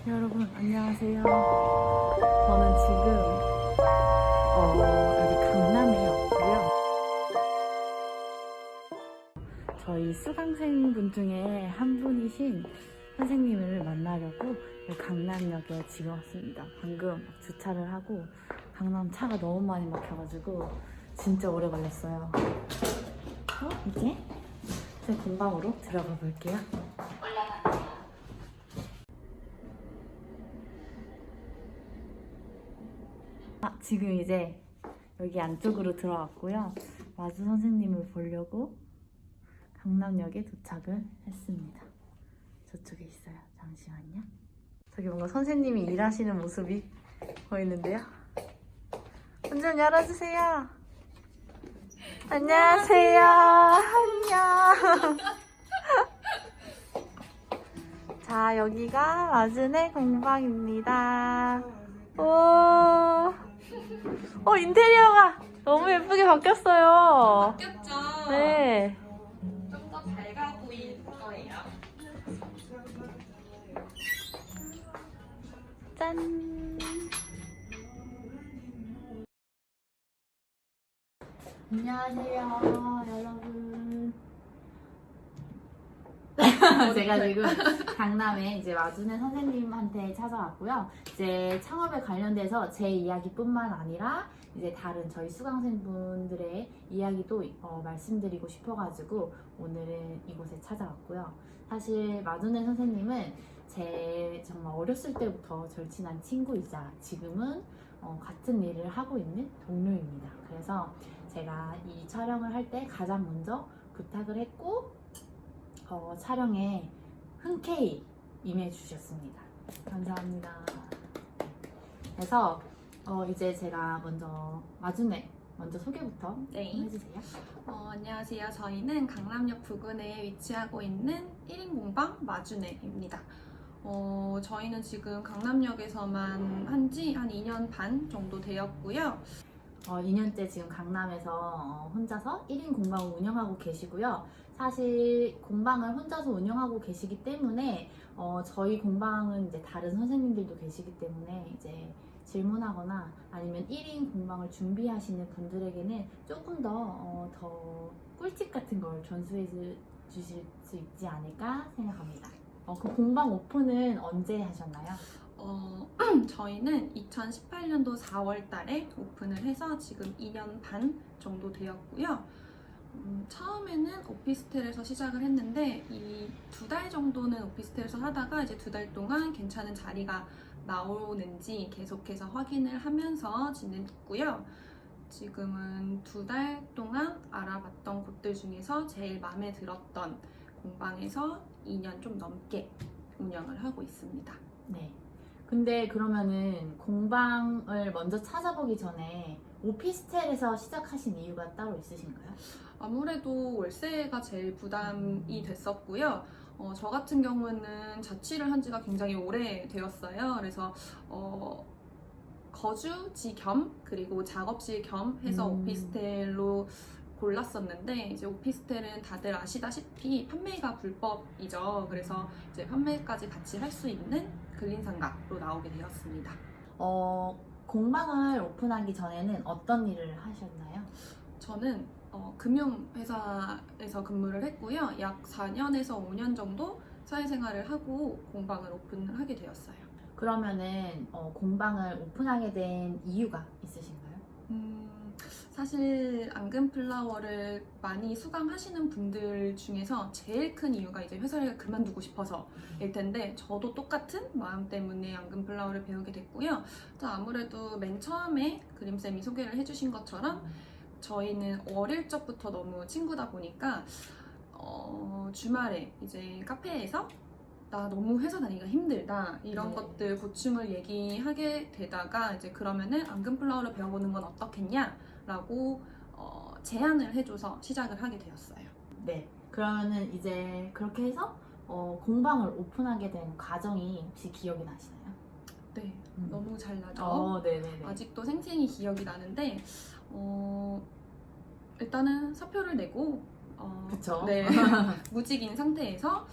여러분 안녕하세요. 저는 지금 여기 강남에 왔고요. 저희 수강생분 중에 한 분이신 선생님을 만나려고 강남역에 지금 왔습니다. 방금 주차를 하고 강남 차가 너무 많이 막혀가지고 진짜 오래 걸렸어요. 이제 제 공방으로 들어가 볼게요. 지금 이제 여기 안쪽으로 들어왔고요. 마주 선생님을 보려고 강남역에 도착을 했습니다. 저쪽에 있어요. 잠시만요. 저기 뭔가 선생님이 일하시는 모습이 보이는데요. 문 좀 열어주세요. 안녕하세요. 안녕. 자, 여기가 마주네 공방입니다. 오, 인테리어가 너무 예쁘게 바뀌었어요. 바뀌었죠? 네. 좀 더 밝아 보일 거예요. 짠. 안녕하세요, 여러분. 제가 지금 강남에 이제 마주네 선생님한테 찾아왔고요. 이제 창업에 관련돼서 제 이야기뿐만 아니라 이제 다른 저희 수강생분들의 이야기도 말씀드리고 싶어가지고 오늘은 이곳에 찾아왔고요. 사실 마주네 선생님은 제 정말 어렸을 때부터 절친한 친구이자 지금은 같은 일을 하고 있는 동료입니다. 그래서 제가 이 촬영을 할 때 가장 먼저 부탁을 했고 촬영에 흔쾌히 임해주셨습니다. 감사합니다. 그래서 이제 제가 마주네 먼저 소개부터 네. 해주세요. 안녕하세요. 저희는 강남역 부근에 위치하고 있는 1인 공방 마주네입니다. 저희는 지금 강남역에서만 한지 한 2년 반 정도 되었고요. 2년째 지금 강남에서 혼자서 1인 공방을 운영하고 계시고요. 사실 공방을 혼자서 운영하고 계시기 때문에 저희 공방은 이제 다른 선생님들도 계시기 때문에 이제 질문하거나 아니면 1인 공방을 준비하시는 분들에게는 조금 더 꿀팁 같은 걸 전수해 주실 수 있지 않을까 생각합니다. 그 공방 오픈은 언제 하셨나요? 저희는 2018년도 4월 달에 오픈을 해서 지금 2년 반 정도 되었고요. 처음에는 오피스텔에서 시작을 했는데 이 2달 정도는 오피스텔에서 하다가 이제 2달 동안 괜찮은 자리가 나오는지 계속해서 확인을 하면서 지냈고요. 지금은 2달 동안 알아봤던 곳들 중에서 제일 마음에 들었던 공방에서 2년 좀 넘게 운영을 하고 있습니다. 네. 근데 그러면은 공방을 먼저 찾아보기 전에 오피스텔에서 시작하신 이유가 따로 있으신가요? 아무래도 월세가 제일 부담이 됐었고요. 저 같은 경우는 자취를 한 지가 굉장히 오래 되었어요. 그래서 거주지 겸 그리고 작업실 겸 해서 오피스텔로 골랐었는데 이제 오피스텔은 다들 아시다시피 판매가 불법이죠. 그래서 이제 판매까지 같이 할 수 있는 근린상가로 나오게 되었습니다. 공방을 오픈하기 전에는 어떤 일을 하셨나요? 저는 금융회사에서 근무를 했고요. 약 4년에서 5년 정도 사회생활을 하고 공방을 오픈을 하게 되었어요. 그러면은 공방을 오픈하게 된 이유가 있으신가요? 사실 앙금플라워를 많이 수강하시는 분들 중에서 제일 큰 이유가 이제 회사를 그만두고 싶어서일 텐데 저도 똑같은 마음 때문에 앙금플라워를 배우게 됐고요. 또 아무래도 맨 처음에 그림쌤이 소개를 해주신 것처럼 저희는 어릴 적부터 너무 친구다 보니까 주말에 이제 카페에서 나 너무 회사 다니기가 힘들다 이런 네. 것들 고충을 얘기하게 되다가 이제 그러면은 앙금플라워를 배워보는 건 어떻겠냐라고 제안을 해줘서 시작을 하게 되었어요. 네. 그러면은 이제 그렇게 해서 공방을 오픈하게 된 과정이 혹시 기억이 나시나요? 네, 너무 잘 나죠. 네네네. 아직도 생생히 기억이 나는데 일단은 사표를 내고 그쵸? 네, 무직인 상태에서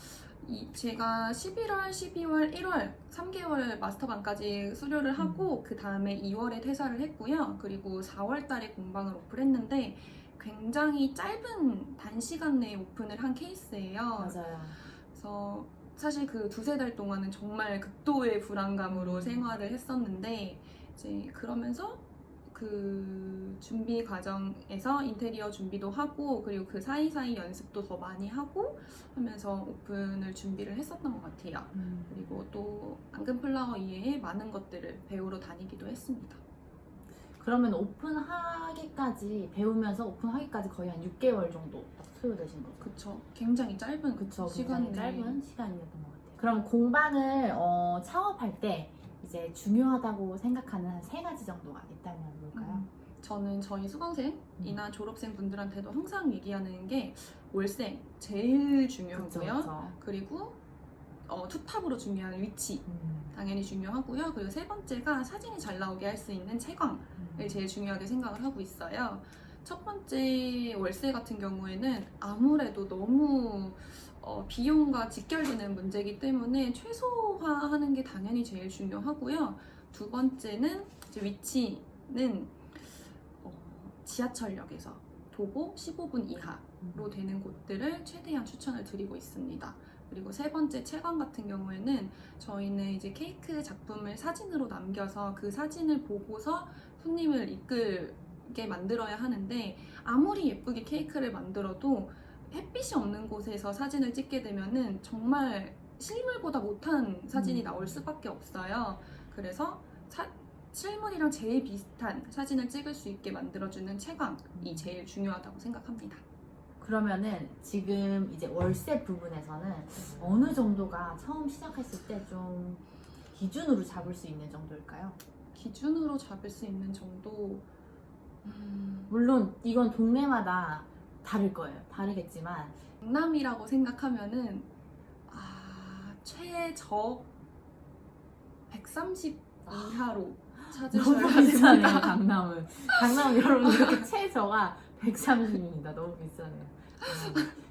제가 11월, 12월, 1월 3개월 마스터반까지 수료를 하고 그 다음에 2월에 퇴사를 했고요. 그리고 4월 달에 공방을 오픈했는데 굉장히 짧은 단시간 내에 오픈을 한 케이스예요. 맞아요. 그래서 사실 그 두세 달 동안은 정말 극도의 불안감으로 생활을 했었는데 이제 그러면서 그 준비 과정에서 인테리어 준비도 하고 그리고 그 사이사이 연습도 더 많이 하고 하면서 오픈을 준비를 했었던 것 같아요. 그리고 또 앙금플라워 이외에 많은 것들을 배우러 다니기도 했습니다. 그러면 오픈하기까지 배우면서 오픈하기까지 거의 한 6개월 정도 소요되신 거죠? 그쵸. 굉장히 짧은 그쵸. 시간 굉장히 내에. 짧은 시간이었던 것 같아요. 그럼 공방을 창업할 때 이제 중요하다고 생각하는 한 3가지 정도가 있다면 뭘까요? 저는 저희 수강생이나 졸업생 분들한테도 항상 얘기하는 게 월세 제일 중요하고요. 그쵸. 그리고 투탑으로 중요한 위치 당연히 중요하고요. 그리고 3번째가 사진이 잘 나오게 할 수 있는 채광을 제일 중요하게 생각을 하고 있어요. 첫 번째 월세 같은 경우에는 아무래도 너무 비용과 직결되는 문제이기 때문에 최소화하는 게 당연히 제일 중요하고요. 두 번째는 이제 위치는 지하철역에서 도보 15분 이하로 되는 곳들을 최대한 추천을 드리고 있습니다. 그리고 3번째 채광 같은 경우에는 저희는 이제 케이크 작품을 사진으로 남겨서 그 사진을 보고서 손님을 이끌게 만들어야 하는데 아무리 예쁘게 케이크를 만들어도 햇빛이 없는 곳에서 사진을 찍게 되면은 정말 실물보다 못한 사진이 나올 수밖에 없어요. 그래서 실물이랑 제일 비슷한 사진을 찍을 수 있게 만들어주는 채광이 제일 중요하다고 생각합니다. 그러면은 지금 이제 월세 부분에서는 어느 정도가 처음 시작했을 때 좀 기준으로 잡을 수 있는 정도일까요? 기준으로 잡을 수 있는 정도 물론 이건 동네마다 다를 거예요. 다르겠지만 강남이라고 생각하면은 최저 130 이하로 찾으셔야 너무 비싸네요. 됩니다. 강남은 여러분 이렇게 최저가 130입니다. 너무 비싸네요.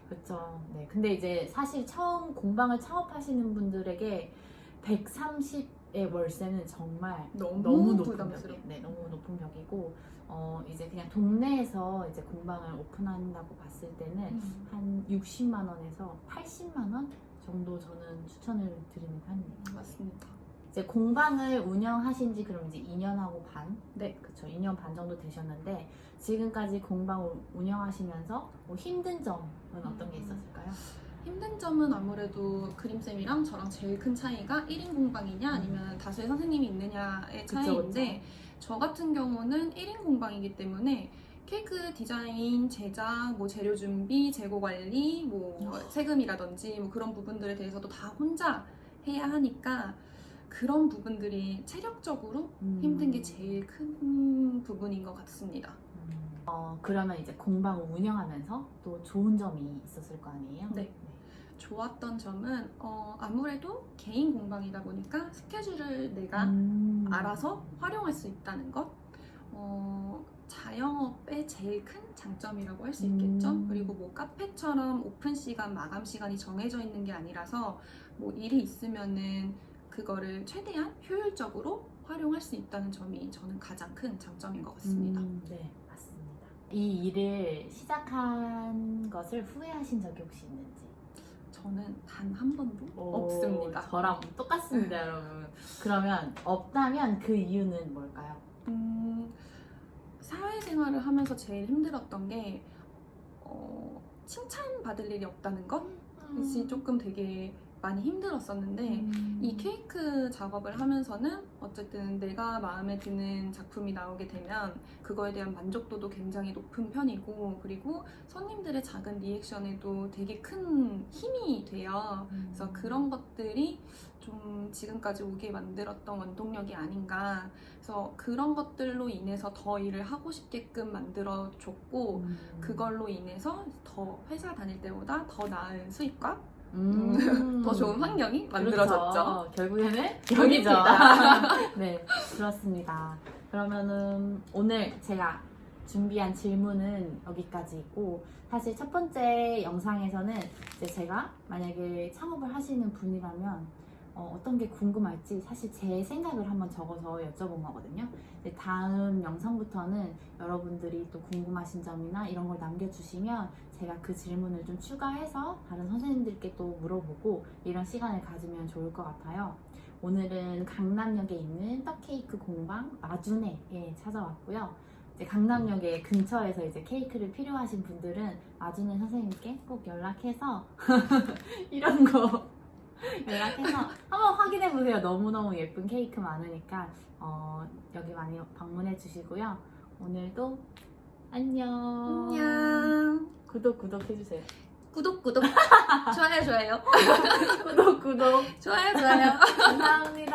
그렇죠. 네. 근데 이제 사실 처음 공방을 창업하시는 분들에게 130의 월세는 정말 너무 높은 부담스럽고. 벽이에요. 네, 너무 높은 벽이고 이제 그냥 동네에서 이제 공방을 오픈한다고 봤을 때는 한 60만 원에서 80만 원 정도 저는 추천을 드리는 편이에요. 맞습니다. 이제 공방을 운영하신 지 그럼 이제 2년하고 반? 네. 그쵸. 2년 반 정도 되셨는데 지금까지 공방을 운영하시면서 뭐 힘든 점은 어떤 게 있었을까요? 힘든 점은 아무래도 그림쌤이랑 저랑 제일 큰 차이가 1인 공방이냐 아니면 다수의 선생님이 있느냐의 그쵸, 차이인데 저 같은 경우는 1인 공방이기 때문에 케이크 디자인, 제작, 뭐 재료 준비, 재고 관리, 뭐 세금이라든지 뭐 그런 부분들에 대해서도 다 혼자 해야 하니까 그런 부분들이 체력적으로 힘든 게 제일 큰 부분인 것 같습니다. 그러면 이제 공방을 운영하면서 또 좋은 점이 있었을 거 아니에요? 네. 좋았던 점은 아무래도 개인 공방이다 보니까 스케줄을 내가 알아서 활용할 수 있다는 것. 자영업의 제일 큰 장점이라고 할 수 있겠죠. 그리고 뭐 카페처럼 오픈 시간, 마감 시간이 정해져 있는 게 아니라서 뭐 일이 있으면은 그거를 최대한 효율적으로 활용할 수 있다는 점이 저는 가장 큰 장점인 것 같습니다. 네, 맞습니다. 이 일을 시작한 것을 후회하신 적이 혹시 있는지? 저는 단 한 번도 없습니다. 저랑 똑같습니다, 여러분. 그러면 없다면 그 이유는 뭘까요? 사회생활을 하면서 제일 힘들었던 게 칭찬받을 일이 없다는 것이 조금 되게 많이 힘들었었는데 이 케이크 작업을 하면서는 어쨌든 내가 마음에 드는 작품이 나오게 되면 그거에 대한 만족도도 굉장히 높은 편이고 그리고 손님들의 작은 리액션에도 되게 큰 힘이 돼요. 그래서 그런 것들이 좀 지금까지 오게 만들었던 원동력이 아닌가. 그래서 그런 것들로 인해서 더 일을 하고 싶게끔 만들어줬고 그걸로 인해서 더 회사 다닐 때보다 더 나은 수익과 더 좋은 환경이 만들어졌죠. 그렇죠. 결국에는 여기죠. 여기죠. 네, 그렇습니다. 그러면은 오늘 제가 준비한 질문은 여기까지이고, 사실 첫 번째 영상에서는 이제 제가 만약에 창업을 하시는 분이라면 어떤 게 궁금할지 사실 제 생각을 한번 적어서 여쭤본 거거든요. 이제 다음 영상부터는 여러분들이 또 궁금하신 점이나 이런 걸 남겨주시면 제가 그 질문을 좀 추가해서 다른 선생님들께 또 물어보고 이런 시간을 가지면 좋을 것 같아요. 오늘은 강남역에 있는 떡케이크 공방 마주네에 찾아왔고요. 이제 강남역에 근처에서 이제 케이크를 필요하신 분들은 마주네 선생님께 꼭 연락해서 이런 거 연락해서 한번 확인해 보세요. 너무너무 예쁜 케이크 많으니까 여기 많이 방문해 주시고요. 오늘도 안녕. 안녕. 구독 해주세요. 구독. 좋아요. 구독. 좋아요. 감사합니다.